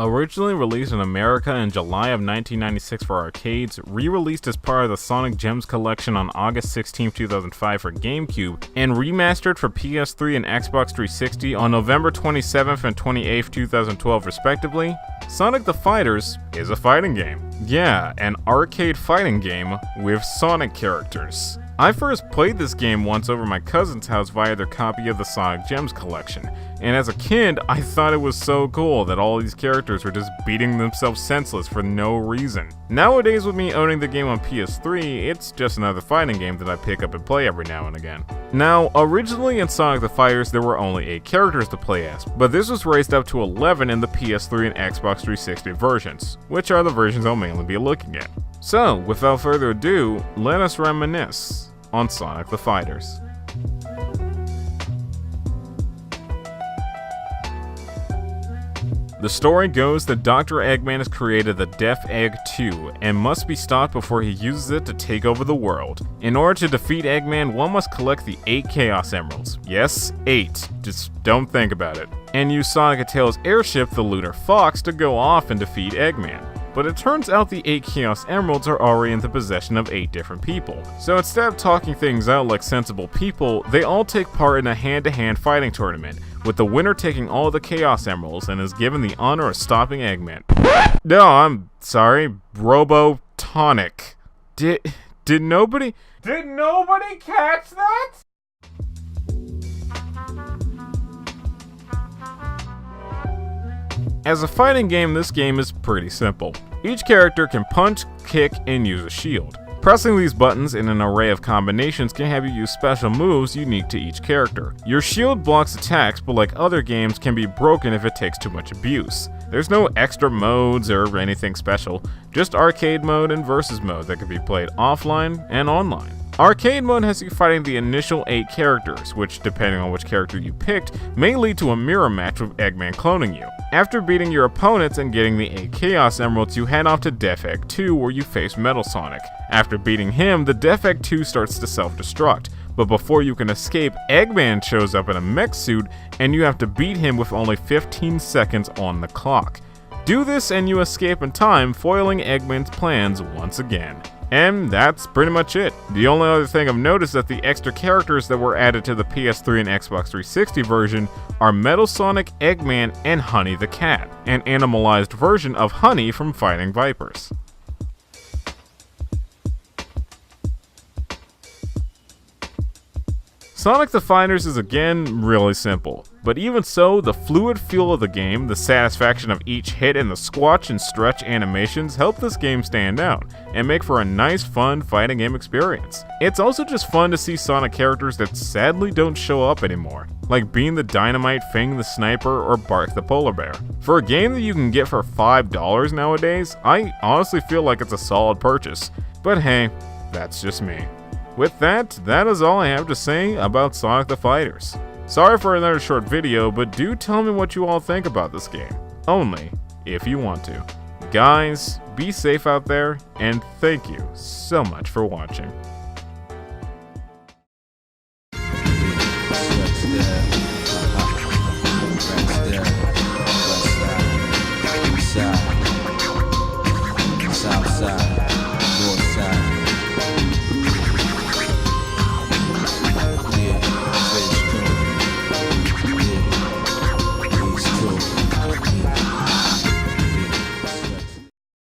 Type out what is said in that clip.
Originally released in America in July of 1996 for arcades, re-released as part of the Sonic Gems collection on August 16, 2005 for GameCube, and remastered for PS3 and Xbox 360 on November 27th and 28th, 2012 respectively, Sonic the Fighters is a fighting game. Yeah, an arcade fighting game with Sonic characters. I first played this game once over my cousin's house via their copy of the Sonic Gems collection, and as a kid, I thought it was so cool that all these characters were just beating themselves senseless for no reason. Nowadays, with me owning the game on PS3, it's just another fighting game that I pick up and play every now and again. Now, originally in Sonic the Fighters, there were only 8 characters to play as, but this was raised up to 11 in the PS3 and Xbox 360 versions, which are the versions I'll mainly be looking at. So, without further ado, let us reminisce on Sonic the Fighters. The story goes that Dr. Eggman has created the Death Egg 2 and must be stopped before he uses it to take over the world. In order to defeat Eggman, one must collect the 8 Chaos Emeralds. Yes, 8. Just don't think about it. And use Sonic and Tails' airship, the Lunar Fox, to go off and defeat Eggman. But it turns out the 8 Chaos Emeralds are already in the possession of 8 different people. So instead of talking things out like sensible people, they all take part in a hand-to-hand fighting tournament, with the winner taking all the Chaos Emeralds and is given the honor of stopping Eggman. No, I'm sorry, Robotonic. Did nobody catch that? As a fighting game, this game is pretty simple. Each character can punch, kick, and use a shield. Pressing these buttons in an array of combinations can have you use special moves unique to each character. Your shield blocks attacks, but like other games, can be broken if it takes too much abuse. There's no extra modes or anything special, just arcade mode and versus mode that can be played offline and online. Arcade mode has you fighting the initial 8 characters, which, depending on which character you picked, may lead to a mirror match with Eggman cloning you. After beating your opponents and getting the 8 Chaos Emeralds, you head off to Death Egg 2 where you face Metal Sonic. After beating him, the Death Egg 2 starts to self-destruct, but before you can escape, Eggman shows up in a mech suit and you have to beat him with only 15 seconds on the clock. Do this and you escape in time, foiling Eggman's plans once again. And that's pretty much it. The only other thing I've noticed is that the extra characters that were added to the PS3 and Xbox 360 version are Metal Sonic, Eggman, and Honey the Cat, an animalized version of Honey from Fighting Vipers. Sonic the Fighters is again really simple, but even so, the fluid feel of the game, the satisfaction of each hit, and the squatch and stretch animations help this game stand out, and make for a nice fun fighting game experience. It's also just fun to see Sonic characters that sadly don't show up anymore, like Bean the Dynamite, Fang the Sniper, or Bark the Polar Bear. For a game that you can get for $5 nowadays, I honestly feel like it's a solid purchase, but hey, that's just me. With that is all I have to say about Sonic the Fighters. Sorry for another short video, but do tell me what you all think about this game. Only if you want to. Guys, be safe out there, and thank you so much for watching.